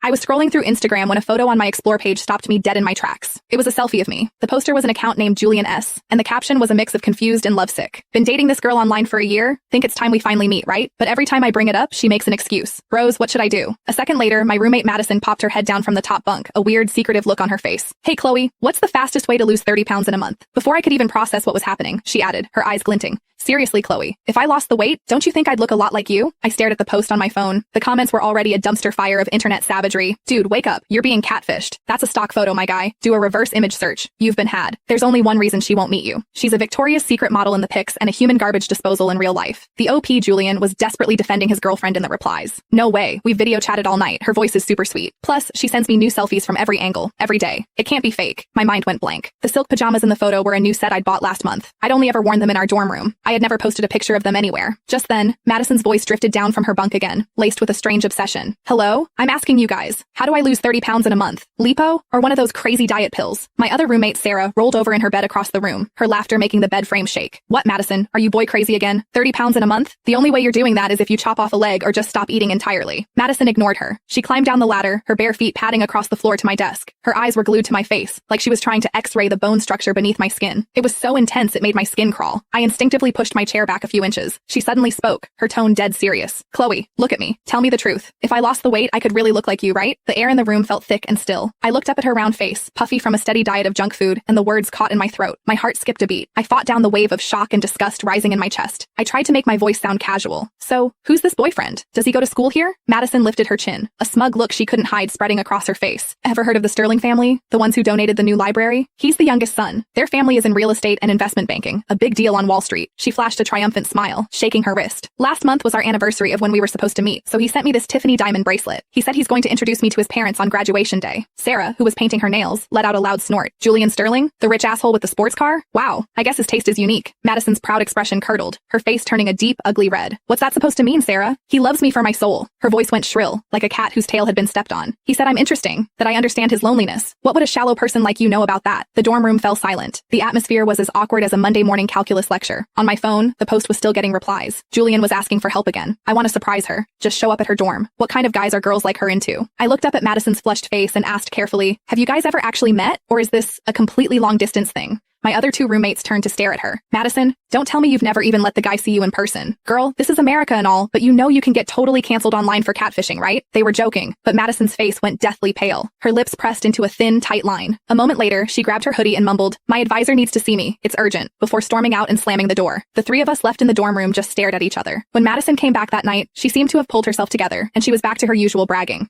I was scrolling through Instagram when a photo on my Explore page stopped me dead in my tracks. It was a selfie of me. The poster was an account named Julian S., and the caption was a mix of confused and lovesick. Been dating this girl online for a year? Think it's time we finally meet, right? But every time I bring it up, she makes an excuse. Rose, what should I do? A second later, my roommate Madison popped her head down from the top bunk, a weird, secretive look on her face. Hey, Chloe, what's the fastest way to lose 30 pounds in a month? Before I could even process what was happening, she added, her eyes glinting. Seriously, Chloe, if I lost the weight, don't you think I'd look a lot like you? I stared at the post on my phone. The comments were already a dumpster fire of internet savagery. Dude, wake up. You're being catfished. That's a stock photo, my guy. Do a reverse image search. You've been had. There's only one reason she won't meet you. She's a Victoria's Secret model in the pics and a human garbage disposal in real life. The OP Julian was desperately defending his girlfriend in the replies. No way. We've video chatted all night. Her voice is super sweet. Plus, she sends me new selfies from every angle, every day. It can't be fake. My mind went blank. The silk pajamas in the photo were a new set I'd bought last month. I'd only ever worn them in our dorm room. I had never posted a picture of them anywhere. Just then, Madison's voice drifted down from her bunk again, laced with a strange obsession. Hello? I'm asking you guys, how do I lose 30 pounds in a month? Lipo? Or one of those crazy diet pills? My other roommate, Sarah, rolled over in her bed across the room, her laughter making the bed frame shake. What, Madison? Are you boy crazy again? 30 pounds in a month? The only way you're doing that is if you chop off a leg or just stop eating entirely. Madison ignored her. She climbed down the ladder, her bare feet padding across the floor to my desk. Her eyes were glued to my face, like she was trying to x-ray the bone structure beneath my skin. It was so intense it made my skin crawl. I instinctively pushed my chair back a few inches. She suddenly spoke, her tone dead serious. Chloe, look at me. Tell me the truth. If I lost the weight, I could really look like you, right? The air in the room felt thick and still. I looked up at her round face, puffy from a steady diet of junk food, and the words caught in my throat. My heart skipped a beat. I fought down the wave of shock and disgust rising in my chest. I tried to make my voice sound casual. So, who's this boyfriend? Does he go to school here? Madison lifted her chin, a smug look she couldn't hide spreading across her face. Ever heard of the Sterling family? The ones who donated the new library? He's the youngest son. Their family is in real estate and investment banking, a big deal on Wall Street. She flashed a triumphant smile, shaking her wrist. Last month was our anniversary of when we were supposed to meet, so he sent me this Tiffany diamond bracelet. He said he's going to introduce me to his parents on graduation day. Sarah, who was painting her nails, let out a loud snort. Julian Sterling? The rich asshole with the sports car? Wow, I guess his taste is unique. Madison's proud expression curdled, her face turning a deep, ugly red. What's that supposed to mean, Sarah? He loves me for my soul. Her voice went shrill, like a cat whose tail had been stepped on. He said I'm interesting, that I understand his loneliness. What would a shallow person like you know about that? The dorm room fell silent. The atmosphere was as awkward as a Monday morning calculus lecture. On my phone, the post was still getting replies. Julian was asking for help again. I want to surprise her. Just show up at her dorm. What kind of guys are girls like her into? I looked up at Madison's flushed face and asked carefully, have you guys ever actually met? Or is this a completely long-distance thing? My other two roommates turned to stare at her. Madison, don't tell me you've never even let the guy see you in person. Girl, this is America and all, but you know you can get totally canceled online for catfishing, right? They were joking, but Madison's face went deathly pale. Her lips pressed into a thin, tight line. A moment later, she grabbed her hoodie and mumbled, my advisor needs to see me. It's urgent, before storming out and slamming the door. The three of us left in the dorm room just stared at each other. When Madison came back that night, she seemed to have pulled herself together, and she was back to her usual bragging.